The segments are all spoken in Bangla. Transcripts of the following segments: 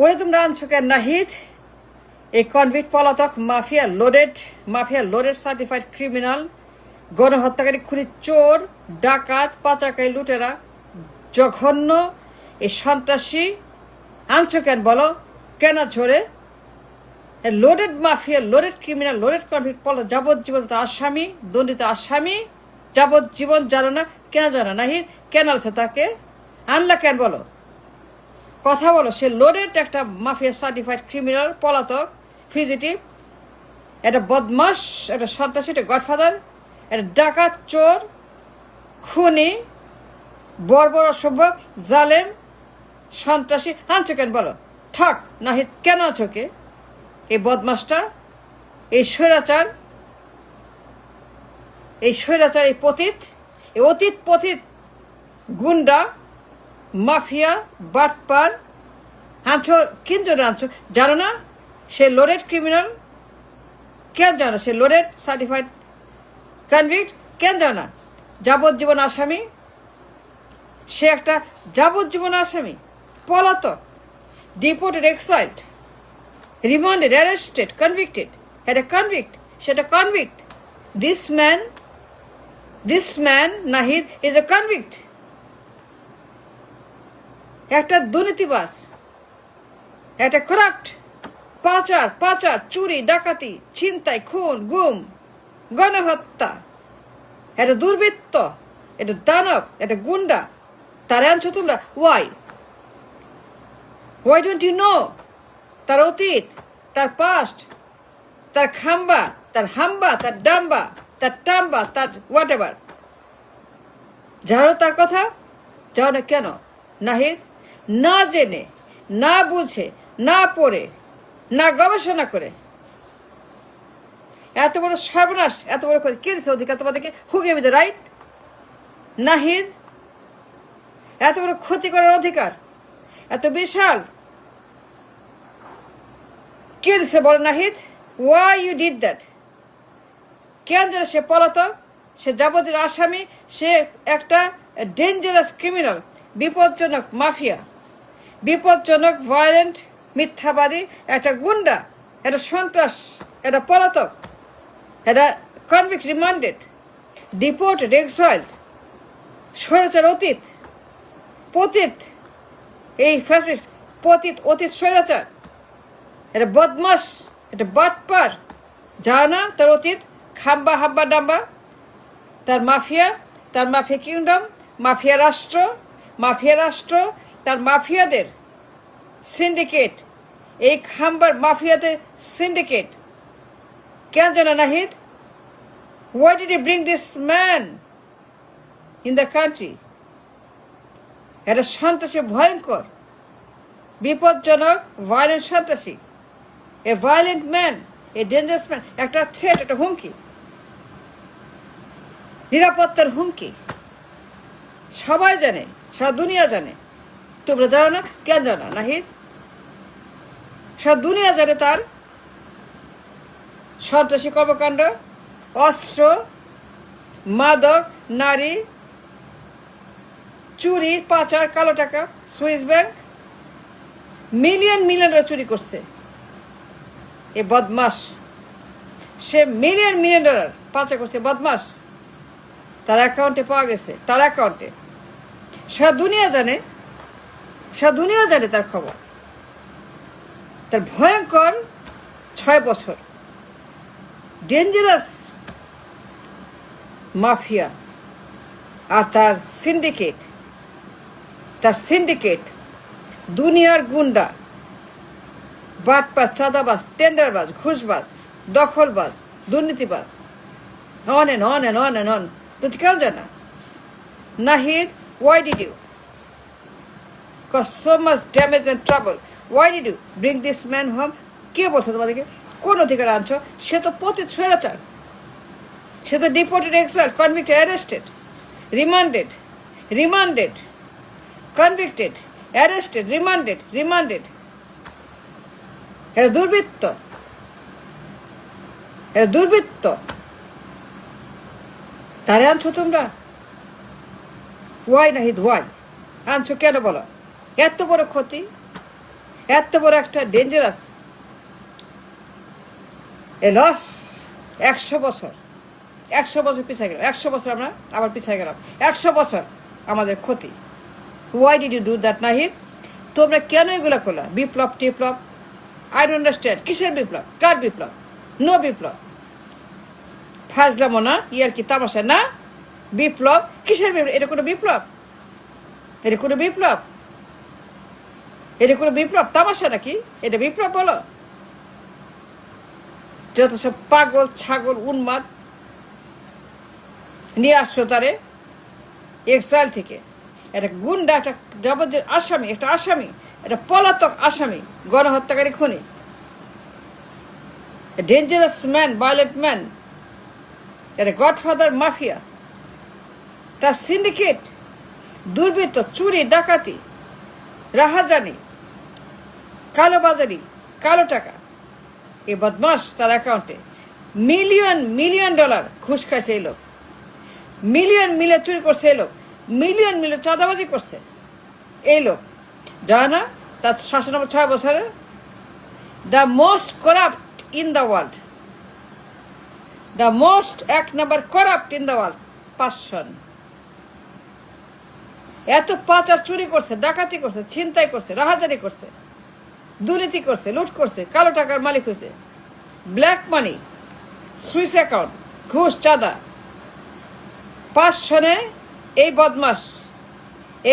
ওরে তোমরা আনছো কেন নাহিদ? এই কনভিক্ট পলাতক মাফিয়া লোডেড সার্টিফাইড ক্রিমিনাল, গণহত্যাকারী, খুনি, চোর, ডাকাত, পাচারকারী, লুটেরা, জঘন্য এই সন্ত্রাসী আনছো কেন বলো? কেন ঝরে? Loaded mafia, loaded criminal, loaded convict পলাতক, যাবজ্জীবন আসামি, দণ্ডিত আসামি, যাবজ্জীবন। জানো না? কেন জানো নাহিদ? কেন আছে তাকে আনলা কেন বলো? কথা বলো। সে লোডেড একটা মাফিয়া সার্টিফাইড ক্রিমিনাল, পলাতক, ফিজিটিভ, একটা বদমাস, একটা সন্ত্রাসী, একটা গডফাদার, একটা ডাকাত, চোর, খুনি, বর্বর, অসভ্য, জালেম, সন্ত্রাসী আনছো কেন বলো? ঠক নাহিদ, কেন আছো কে? এই বদমাসটা, এই স্বৈরাচার, এই পতিত, এই অতীত পতিত গুন্ডা, মাফিয়া, বাটপার আনছো। কিন্তু আনছো জানো না? সে লোডেড ক্রিমিনাল, কেন জানো? সে লোডেড সার্টিফাইড কনভিক্ট, কেন জানো না? যাবজ্জীবন আসামি, সে একটা যাবজ্জীবন আসামি, পলাতক, ডিপোর্টেড, এক্সাইলড, রিমান্ডেড, অ্যারেস্টেড, কনভিক্টেড, একটা কনভিক্ট, সেটা convict. This man Nahid is a convict, একটা দুর্নীতিবাজ, একটা করাপ্ট, পাচার, চুরি, ডাকাতি, ছিনতাই, খুন, গুম, গণহত্যা, একটা দুর্বৃত্ত, একটা দানব, একটা গুন্ডা। তার আনছো তোমরা। ওয়াই ডোন্ট ইউ নো তার অতীত, তার পাস্ট, তার খাম্বা, তার হাম্বা, তার ডাম্বা, তার টাম্বা, তার হোয়াট এভার? জানো তার কথা? জানো না কেন নাহিদ? না জেনে, না বুঝে, না পড়ে, না গবেষণা করে এত বড় সর্বনাশ, এত বড় করে কে দিচ্ছে অধিকার তোমাদেরকে? Who gave the right Nahid? এত বড় ক্ষতি করার অধিকার, এত বিশাল কে দিচ্ছে বলো Nahid? Why you did that? কেন যেন? সে পলাতক, সে যাবতীয় আসামি, সে একটা ডেঞ্জারাস ক্রিমিনাল, বিপজ্জনক মাফিয়া, বিপজ্জনক ভায়োলেন্ট, মিথ্যাবাদী, একটা গুন্ডা, একটা সন্ত্রাস, একটা পলাতক, একটা কনভিক্ট, রিমান্ডেড, ডিপোর্টেড, এক্সাইলড, স্বৈরাচার, পতিত, এই ফ্যাসিস্ট, অতীত স্বৈরাচার, এটা বদমাস, এটা বাটপার। জানো না তার অতীত? খাম্বা, হাব্বা, ডাম্বা, তার মাফিয়া কিংডম, মাফিয়া রাষ্ট্র, তার মাফিয়াদের সিন্ডিকেট, এই খাম্বার মাফিয়াদের সিন্ডিকেট। কেন জানো Nahid? Why did you bring this man in the country? এটা সন্ত্রাসী, ভয়ঙ্কর, বিপজ্জনক, ভায়োলেন্ট সন্ত্রাসী, a violent man, a dangerous man, একটা থ্রেট, একটা হুমকি, নিরাপত্তার হুমকি। সবাই জানে, সারা দুনিয়া জানে। তোমরা জানো না? কেন জানো নাহিদ? সারা দুনিয়া জানে তার সন্ত্রাসী কর্মকাণ্ড, অস্ত্র, মাদক, নারী, চুরি, পাচার, কালো টাকা, সুইস ব্যাংক, মিলিয়ন ডলার চুরি করছে এ বদমাস। সে মিলিয়ন ডলার পাচার করছে, বদমাস। তার অ্যাকাউন্টে পাওয়া গেছে, তার অ্যাকাউন্টে। সারা দুনিয়া জানে তার খবর। তার ভয়ঙ্কর 6 বছর ডেঞ্জারাস মাফিয়া আর তার সিন্ডিকেট, দুনিয়ার গুন্ডা, বাটপার, চাঁদাবাজ, টেন্ডারবাজ, ঘুষবাজ, দখলবাজ, দুর্নীতিবাজ, অন এন্ড অন। তুই কেউ জানা Nahid? Why did you cause so much damage and trouble? Why did you bring this man home? কে বলছে তোমাদেরকে? কোন অধিকার আনছো? সে তো পতিত স্বৈরাচার, সে তো deported, exiled, convicted, arrested, remanded, convicted, arrested, remanded. এটা দুর্বৃত্ত। তারে আনছো তোমরা? ওয়াই নাহিদ, ওয়াই আনছো কেন বলো? এত বড় ক্ষতি, এত বড় একটা ডেঞ্জারাস এ লস। 100 বছর পিছিয়ে গেলাম, 100 বছর আমরা আবার পিছিয়ে গেলাম, 100 বছর আমাদের ক্ষতি। Why did you do that Nahid? তোমরা কেন এগুলো করলা? বিপ্লব টিপ্লব, আই ডোন্ট আন্ডারস্ট্যান্ড। কিসের বিপ্লব? কার বিপ্লব? নো বিপ্লব। ফাজলামো না, ইয়ার কি তামাশা না? বিপ্লব কিসের বিপ্লব? এটা কোনো বিপ্লব? এটা কোনো বিপ্লব? এটা কোনো বিপ্লব? তামাশা নাকি? এটা বিপ্লব বলো? যত সব পাগল ছাগল উন্মাদ নিয়ে আসছো তারে এক্সাইল থেকে। একটা গুন্ডা, একটা যাবজ্জীব আসামি, একটা আসামি, একটা পলাতক আসামি, গণহত্যাকারী খুনি, ডেঞ্জারাস ম্যান, ভায়োলেন্ট ম্যান, একটা গডফাদার মাফিয়া, তার সিন্ডিকেট, দুর্বৃত্ত, চুরি ডাকাতি, রাহাজানি, কালোবাজারি, কালো টাকা, এই বদমাস তার অ্যাকাউন্টে মিলিয়ন মিলিয়ন ডলার ঘুষ খাইছে এই লোক, মিলিয়ন মিলিয়ন চুরি করছে এই লোক, মিলিয়ন মিলিয়ন চাঁদাবাজি করছে এই লোক। জানা না তার শাসনামল 6 বছরে the most corrupt in the world, the most 1 number corrupt in the world person. এত পাচার, চুরি করছে, ডাকাতি করছে, ছিনতাই করছে, রাহাজানি করছে, দুর্নীতি করছে, লুট করছে, কালো টাকার মালিক হয়েছে, ব্ল্যাক মানি, সুইস অ্যাকাউন্ট, ঘুষ, চাঁদা। 5 সনে এই বদমাস,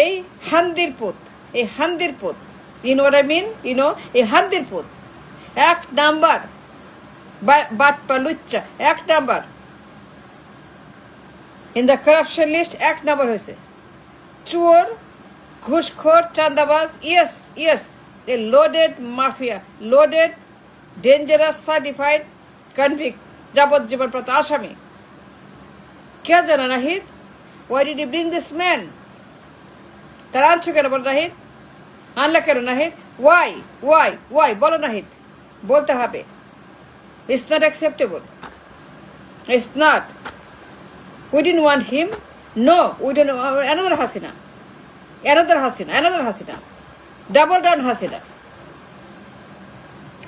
এই হান্দির পুত, এই হান্দির পুত, ইন ওয়াট আই মিন, ইনো, এই হান্দির পুত 1 নাম্বার বাটপা লুচ্চা, 1 number in the corruption list, 1 number হয়েছে। চোর, ঘুষখোর, চাঁদাবাজ, yes yes, a loaded mafia, loaded dangerous certified convict, যাবজ্জীবনপ্রাপ্ত আসামি। কে জানা Nahid? Why did you bring this man? তার আনছো কেন বলো নাহিদ? আনলা কেন নাহিদ? ওয়াই ওয়াই ওয়াই বলো নাহিদ, বলতে হবে। It's not acceptable, it's not. We didn't want him, no, we don't, another Hasina, another Hasina, another Hasina, double down Hasina,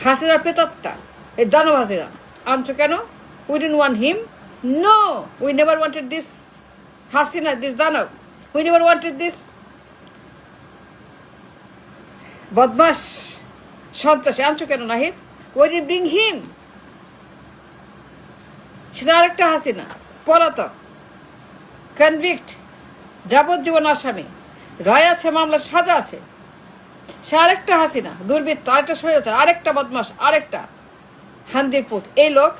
হাসিনার প্রেতাত্মা, এই দানব হাসিনা। আনছো কেন? We didn't want him, no, we never wanted this Hasina, this দানব, উই নেভার ওয়ান্টেড দিস। বদমাস, সন্ত্রাসী আনছো কেন নাহিদ? ওই ডিড ব্রিং হিম, সেটা আরেকটা হাসিনা, পলাতক, কনভিক্ট, যাবজ্জীবন আসামি, রায় আছে, মামলা সাজা আছে, সে আরেকটা হাসিনা, দুর্বৃত্ত, আরেকটা স্বৈরাচার, আরেকটা বদমাস, আরেকটা হান্দির পুত। এই লোক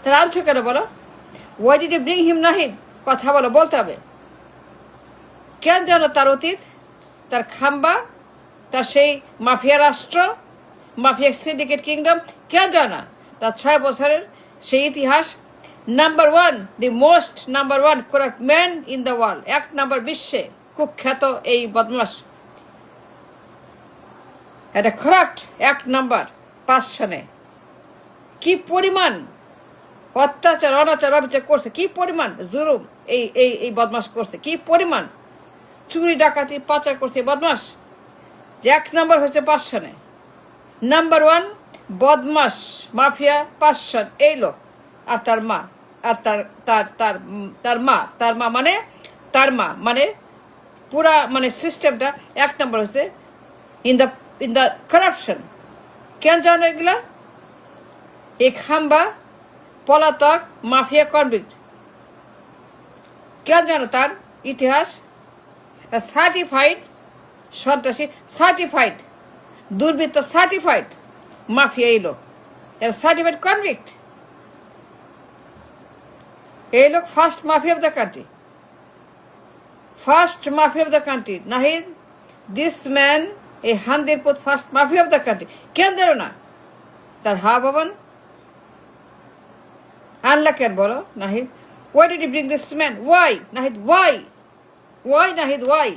তারা আনছো কেন বলো? Why did you bring him Nahid? কথা বলো, বলতে হবে। কেন জানো তার অতীত, তার খাম্বা, তার সেই মাফিয়া রাষ্ট্র, মাফিয়া সিন্ডিকেট কিংডম? কেন জানা তার 6 বছরের সেই ইতিহাস? Number 1, the most number 1 corrupt man in the world, 1 number বিশ্বে কুখ্যাত এই বদমাস, এটা করাপ্ট 1 নাম্বার। 5 সনে কি পরিমাণ অত্যাচার, অনাচার, অবিচার করছে, কি পরিমাণ জুলুম এই এই এই বদমাস করছে, কি পরিমাণ চুরি ডাকাতি পাচার করছে বদমাস, যে 1 নাম্বার হয়েছে 5 সনে। নাম্বার 1 বদমাস মাফিয়া 5 সন এই লোক, আর তার মা, আর তার তার তার তার মা, তার মা মানে তার মা মানে পুরা মানে সিস্টেমটা 1 নাম্বার হয়েছে ইন দ্য কারাপশন। কেন জানো এগুলা? এই খাম্বা, পলাতক, মাফিয়া, কনভিক্ট, কেন জানো তার ইতিহাস? সার্টিফাইড সন্ত্রাসী, সার্টিফাইড দুর্বৃত্ত, সার্টিফাইড মাফিয়া এই লোক, সার্টিফাইড কনভিক্ট এই লোক। First mafia of the country, first mafia of the country Nahid, this man, এই হান্দির পুত first mafia of the country. কেন জানো না তার হা ভবন? আনলা কেন বলো Nahid? Why did you bring this man? Why Nahid, why why Nahid, why?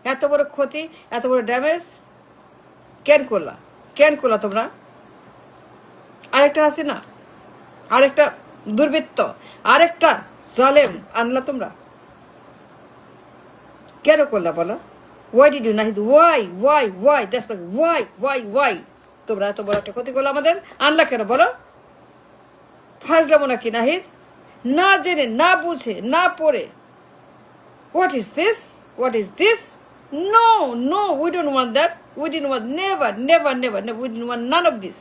এত বড় ক্ষতি, এত বড় ড্যামেজ কেন করলা? কেন করলা তোমরা? আরেকটা আছে না, আরেকটা দুর্বৃত্ত, আরেকটা জালেম আনলা তোমরা, কেন করলা বলো? Why did you, Nahid? Why? That's why? তোমরা এত বড় একটা ক্ষতি করলো আমাদের, আনলা কেন বলো? ফাজলামো নাকি নাহিদ? না জেনে, না বুঝে, না পড়ে। What is this? No, we don't want that. We didn't want, never. We didn't want none of this.